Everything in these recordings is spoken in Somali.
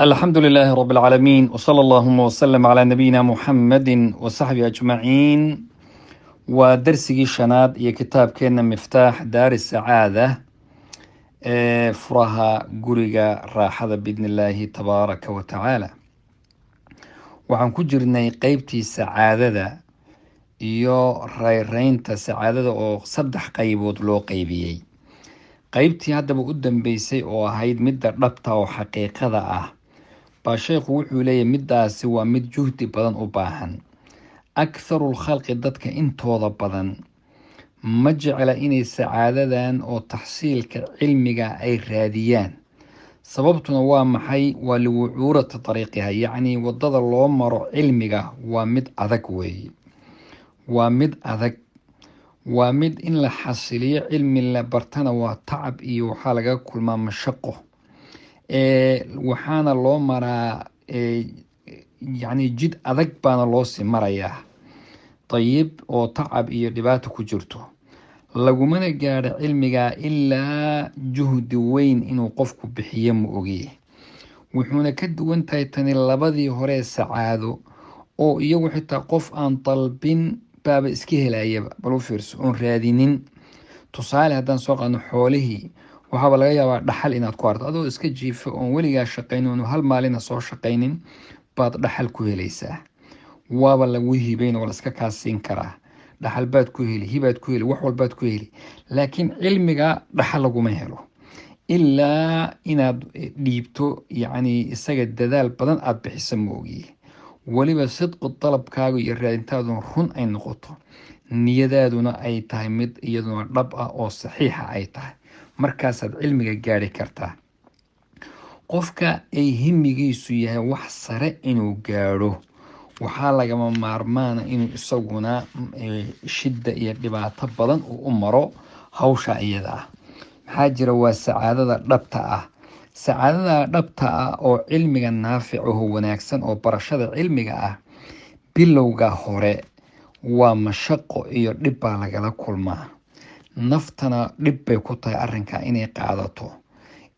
الحمد لله رب العالمين وصلى اللهم وسلم على نبينا محمد وصحبه أجمعين ودرسي شناد يا كتاب كنا مفتاح دار السعادة فرها قريقة راحة بإذن الله تبارك وتعالى وعن كجرني قيبتي سعادة iyo rayraynta sacaadada oo saddex qaybood loo qaybiyey. qaybtii haddaba u dambeysay oo ahayd midda dhabta oo xaqiiqada ah baa sheekhu wuxuu leeyahay middaasi waa mid juhdi badan u baahan. aktharul khalqi dadka intooda badan ma jecla inay sacaadadan oo taxsiilka cilmiga ay raadiyaan. sababtuna waa maxay? waa liwucuurati dariiqiha, yacni waddada loo maro cilmiga waa mid adag weeye. waa mid adag, waa mid in la xasiliyo cilmi la bartana waa tacab iyo waxaa laga kulmaa mashaqo. waxaana loo maraa yacni jid adag baana loosii marayaa dayib oo tacab iyo dhibaato ku jirto. lagumana gaadho cilmiga ilaa juhdi weyn inuu qofku bixiyo ma ogiye. wuxuuna ka duwan tahay tani labadii hore sacaado oo iyagu xitaa qof aan dalbin baaba iska helayaba. bal u fiirso, oon raadinin. tusaale haddaan soo qaadno xoolihii, waxaaba laga yaabaa dhaxal inaad ku arto adoo iska jiifo oon weligaa shaqaynin, oon hal maalina soo shaqaynin baad dhaxal ku helaysaa. waaba lagu hibayn oo laska kaasiin karaa. dhaxal baad ku heli, hibaad ku heli, wax walbaad ku heli. laakiin cilmiga dhaxal laguma helo ilaa inaad dhiibto, yacni isaga dadaal badan aada bixisa ma ogiye. weliba sidqu dalabkaaga iyo raadintaaduna run ay noqoto, niyadaaduna ay tahay mid iyaduna dhab ah oo saxiixa ay tahay, markaasaad cilmiga gaari kartaa. qofka ay himigiisu yahay wax sare inuu gaadho, waxaa lagama maarmaana inuu isaguna shidda iyo dhibaato badan uu u maro hawsha iyada ah. maxaa jira? waa sacaadada dhabta ah. sacaadada dhabta ah oo cilmiga naaficaho wanaagsan oo barashada cilmiga ah, bilowga hore waa mashaqo iyo dhib baa lagala kulmaa. naftana dhib bay ku tahay arrinka inay qaadato,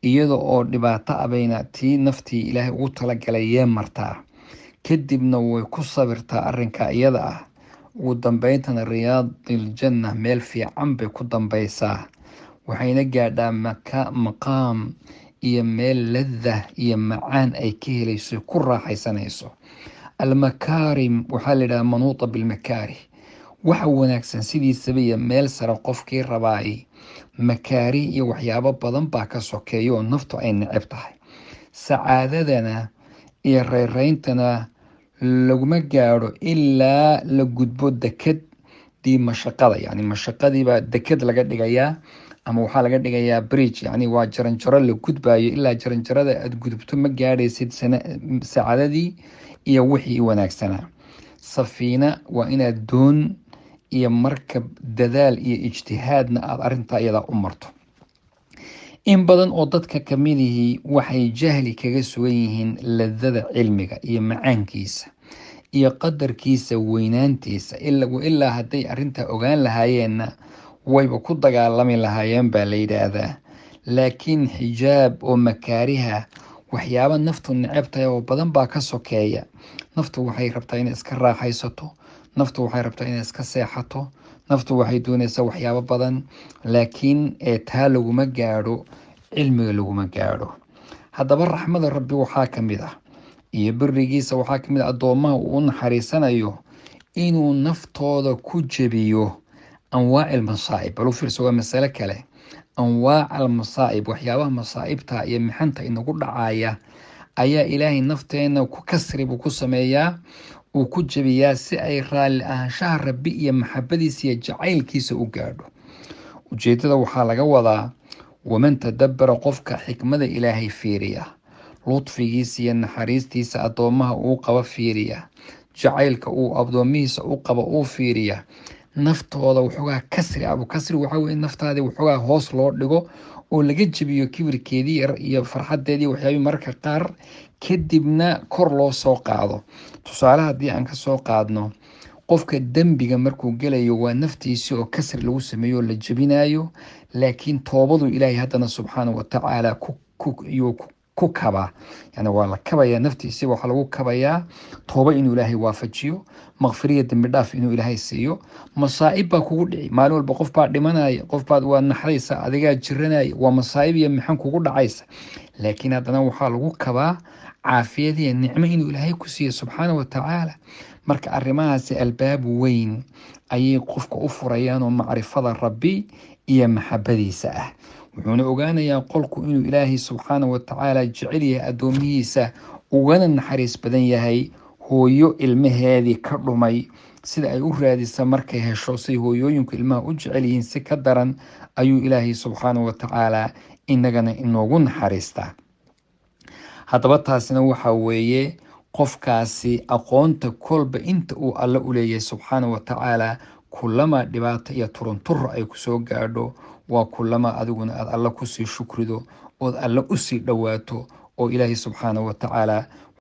iyada oo dhibaato abayna tii naftii ilaahay ugu talagalay yee martaa. kadibna way ku sabirtaa arrinka iyada ah. ugu dambeyntana riyaadiljanna, meel fiican bay ku dambaysaa. waxayna gaadhaa maqaam iyo meel laddah iyo macaan ay ka helayso, ku raaxaysanayso. almakaarim waxaa la yidhaha manuuta bilmakaarih. waxa wanaagsan sidiisaba iyo meel sare qofkii rabaayay, makaarih iyo waxyaabo badan baa ka sokeeya oo naftu ay neceb tahay. sacaadadana iyo rayrayntana laguma gaadho ilaa la gudbo dekadii mashaqada. yacni mashaqadiibaa dekad laga dhigayaa, ama waxaa laga dhigayaa bridge, yacni waa jaranjaro la gudbayo. ilaa jaranjarada aada gudubto ma gaadhaysid sacaadadii iyo wixii wanaagsanaa. safiina waa inaad doon iyo markab dadaal iyo ijtihaadna aada arrintaa iyadaa u marto. in badan oo dadka kamidihii waxay jahli kaga sugan yihiin ladada cilmiga iyo macaankiisa iyo qadarkiisa weynaantiisa. ilaa hadday arrintaa ogaan lahaayeenna wayba ku dagaalami lahaayeen baa la yidhaahdaa. laakiin xijaab oo makaariha, waxyaaba naftu neceb tahay oo badan baa ka sokeeya. naftu waxay rabtaa inay iska raaxaysato, naftu waxay rabtaa inay iska seexato, naftu waxay doonaysaa waxyaabo badan. laakiin taa laguma gaadho, cilmiga laguma gaadho. haddaba raxmada rabbi waxaa ka mid ah iyo birigiisa waxaa ka mid ah addoommaha uu u naxariisanayo inuu naftooda ku jebiyo anwaac almasaa'ib. bal u fiirso, waa masale kale. anwaac almasaa'ib, waxyaabaha masaa'ibta iyo mixanta inagu dhacaya ayaa ilaahay nafteena ku kasri buu ku sameeyaa, uu ku jebiyaa si ay raalli ahaanshaha rabbi iyo maxabadiisa iyo jacaylkiisa u gaadho. ujeedada waxaa laga wadaa waman tadabbara, qofka xikmada ilaahay fiiriya, ludfigiisa iyo naxariistiisa addoommaha uu qaba fiiriya, jacaylka uu addoomihiisa u qaba uu fiiriya, naftooda waxoogaa kasri abu kasri waxaa weye naftaadii waxoogaa hoos loo dhigo oo laga jebiyo kibirkeedii iyo farxadeedii waxyaabii mararka qaar, kadibna kor loo soo qaado. tusaale haddii aan ka soo qaadno, qofka dembiga markuu gelayo waa naftiisi oo kasri lagu sameeyo oo la jebinayo, laakiin toobadu ilaahay haddana subxaanahu watacaala ku kaba yani waa la kabaya naftiisa waxa lagu kabaya tooba inuu ilaahay waafajiyo maqfiriya dambi dhaaf inuu ilaahay siiyo masaa'ib baa kugu dhici maalin walba qof baa dhimanaya qof baad waa naxdaysa adigaa jiranaya waa masaa'ib iyo maxan kugu dhacaysa laakiin haddana waxaa lagu kabaa caafiyadiiyo nicmo inuu ilaahay ku siiyo subxaana wa tacaala marka arrimahaasi albaab weyn ayay qofka u furayaan oo macrifada rabbi iyo maxabadiisa ah wuxuuna ogaanayaa qolku inuu ilaahay subxaana wa tacaala jecel yahay addoomihiisa ugana naxariis badan yahay hooyo ilmaheedii ka dhumay sida ay u raadisa markay hesho say hooyooyinku ilmaha u jecel yihiin si ka daran ayuu ilaahay subxaana wa tacaala inagana inoogu naxariistaa haddaba taasina waxa weeye qofkaasi aqoonta kolba inta uu alle u leeyahay subxaana wa tacaala kulama dhibaato iyo turunturo ay kusoo gaadho waa kulama adiguna aad alle kusii shukrido ood alle usii dhowaato oo ilaahay subxaana wa tacaala